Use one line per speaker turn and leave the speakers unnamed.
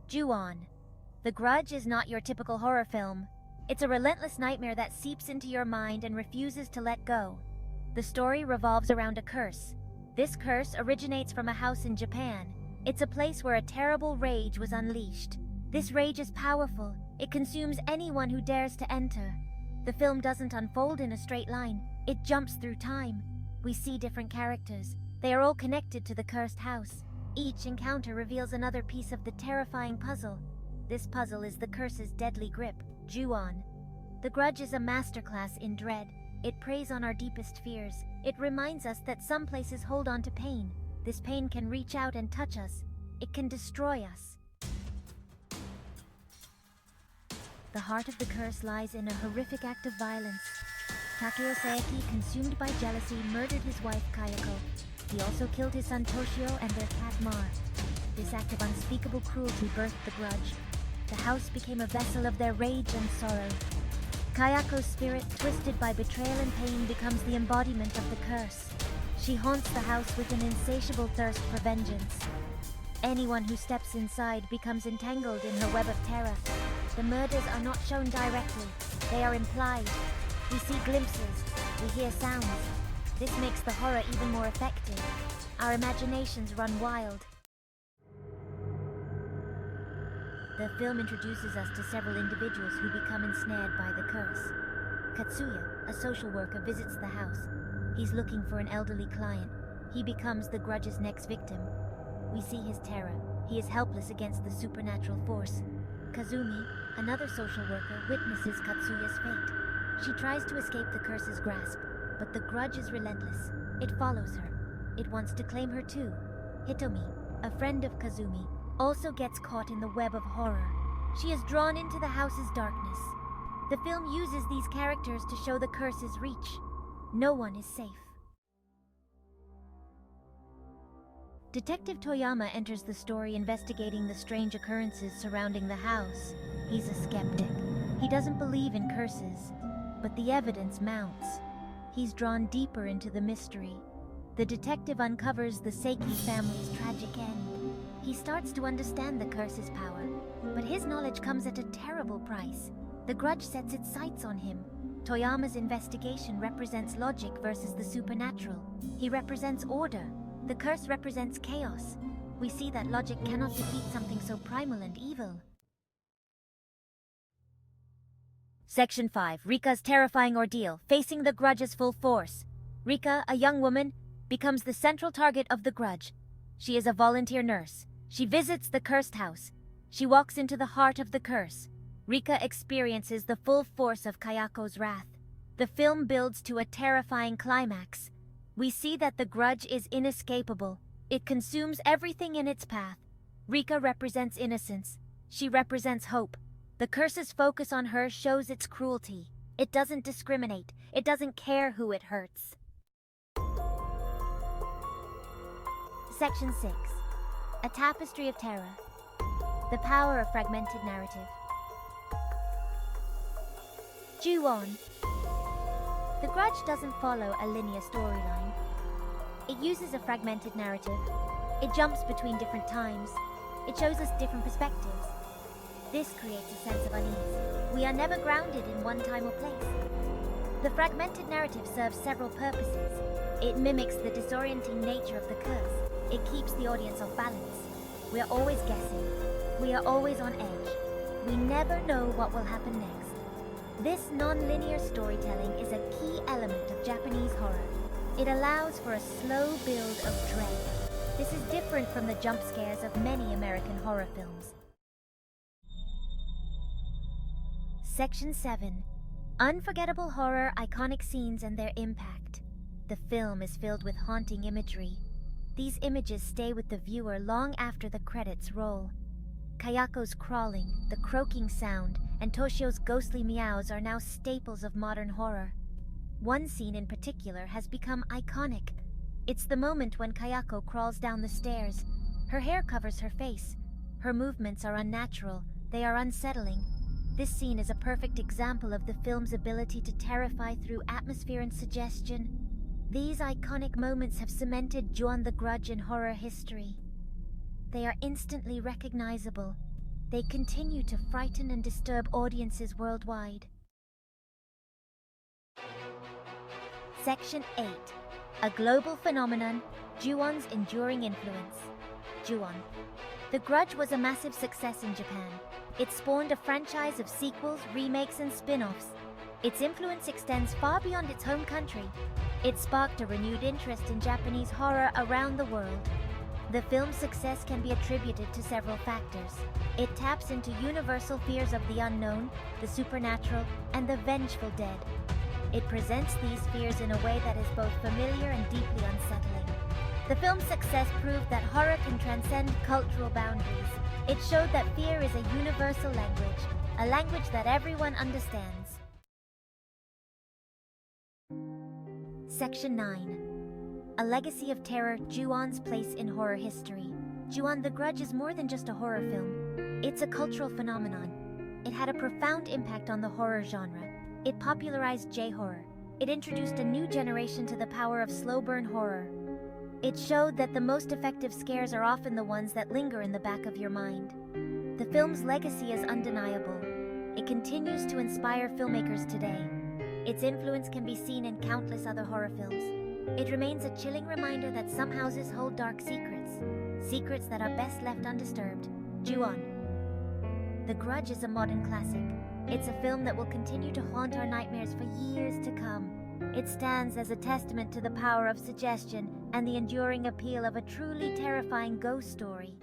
Ju-on. The Grudge is not your typical horror film. It's a relentless nightmare that seeps into your mind and refuses to let go. The story revolves around a curse. This curse originates from a house in Japan. It's a place where a terrible rage was unleashed. This rage is powerful. It consumes anyone who dares to enter. The film doesn't unfold in a straight line. It jumps through time. We see different characters. They are all connected to the cursed house. Each encounter reveals another piece of the terrifying puzzle. This puzzle is the curse's deadly grip, Ju-on. The Grudge is a masterclass in dread. It preys on our deepest fears. It reminds us that some places hold on to pain. This pain can reach out and touch us. It can destroy us. The heart of the curse lies in a horrific act of violence. Takeo Saeki, consumed by jealousy, murdered his wife Kayako. He also killed his son Toshio and their cat Mar. This act of unspeakable cruelty birthed the Grudge. The house became a vessel of their rage and sorrow. Kayako's spirit, twisted by betrayal and pain, becomes the embodiment of the curse. She haunts the house with an insatiable thirst for vengeance. Anyone who steps inside becomes entangled in her web of terror. The murders are not shown directly, they are implied. We see glimpses, we hear sounds. This makes the horror even more effective. Our imaginations run wild. The film introduces us to several individuals who become ensnared by the curse. Katsuya, a social worker, visits the house. He's looking for an elderly client. He becomes the Grudge's next victim. We see his terror. He is helpless against the supernatural force. Kazumi, another social worker, witnesses Katsuya's fate. She tries to escape the curse's grasp, but the Grudge is relentless. It follows her. It wants to claim her too. Hitomi, a friend of Kazumi, also gets caught in the web of horror. She is drawn into the house's darkness. The film uses these characters to show the curse's reach. No one is safe. Detective Toyama enters the story investigating the strange occurrences surrounding the house. He's a skeptic. He doesn't believe in curses, but the evidence mounts. He's drawn deeper into the mystery. The detective uncovers the Saeki family's tragic end. He starts to understand the curse's power, but his knowledge comes at a terrible price. The Grudge sets its sights on him. Toyama's investigation represents logic versus the supernatural. He represents order. The curse represents chaos. We see that logic cannot defeat something so primal and evil. Section 5. Rika's terrifying ordeal, facing the Grudge's full force. Rika, a young woman, becomes the central target of the Grudge. She is a volunteer nurse. She visits the cursed house. She walks into the heart of the curse. Rika experiences the full force of Kayako's wrath. The film builds to a terrifying climax. We see that the Grudge is inescapable. It consumes everything in its path. Rika represents innocence. She represents hope. The curse's focus on her shows its cruelty. It doesn't discriminate. It doesn't care who it hurts. Section 6. A Tapestry of Terror. The Power of Fragmented Narrative. Ju-on. The Grudge doesn't follow a linear storyline. It uses a fragmented narrative. It jumps between different times. It shows us different perspectives. This creates a sense of unease. We are never grounded in one time or place. The fragmented narrative serves several purposes. It mimics the disorienting nature of the curse. It keeps the audience off balance. We are always guessing. We are always on edge. We never know what will happen next. This non-linear storytelling is a key element of Japanese horror. It allows for a slow build of dread. This is different from the jump scares of many American horror films. Section 7. Unforgettable horror, iconic scenes and their impact. The film is filled with haunting imagery. These images stay with the viewer long after the credits roll. Kayako's crawling, the croaking sound, and Toshio's ghostly meows are now staples of modern horror. One scene in particular has become iconic. It's the moment when Kayako crawls down the stairs. Her hair covers her face. Her movements are unnatural. They are unsettling. This scene is a perfect example of the film's ability to terrify through atmosphere and suggestion. These iconic moments have cemented Ju-on the Grudge in horror history. They are instantly recognizable. They continue to frighten and disturb audiences worldwide. Section 8. A global phenomenon, Ju-on's enduring influence. Ju-on. The Grudge was a massive success in Japan. It spawned a franchise of sequels, remakes, and spin-offs. Its influence extends far beyond its home country. It sparked a renewed interest in Japanese horror around the world. The film's success can be attributed to several factors. It taps into universal fears of the unknown, the supernatural, and the vengeful dead. It presents these fears in a way that is both familiar and deeply unsettling. The film's success proved that horror can transcend cultural boundaries. It showed that fear is a universal language, a language that everyone understands. Section 9. A legacy of terror, Ju-on's place in horror history. Ju-on: The Grudge is more than just a horror film. It's a cultural phenomenon. It had a profound impact on the horror genre. It popularized J-horror. It introduced a new generation to the power of slow-burn horror. It showed that the most effective scares are often the ones that linger in the back of your mind. The film's legacy is undeniable. It continues to inspire filmmakers today. Its influence can be seen in countless other horror films. It remains a chilling reminder that some houses hold dark secrets, secrets that are best left undisturbed. Ju-on: The Grudge is a modern classic. It's a film that will continue to haunt our nightmares for years to come. It stands as a testament to the power of suggestion and the enduring appeal of a truly terrifying ghost story.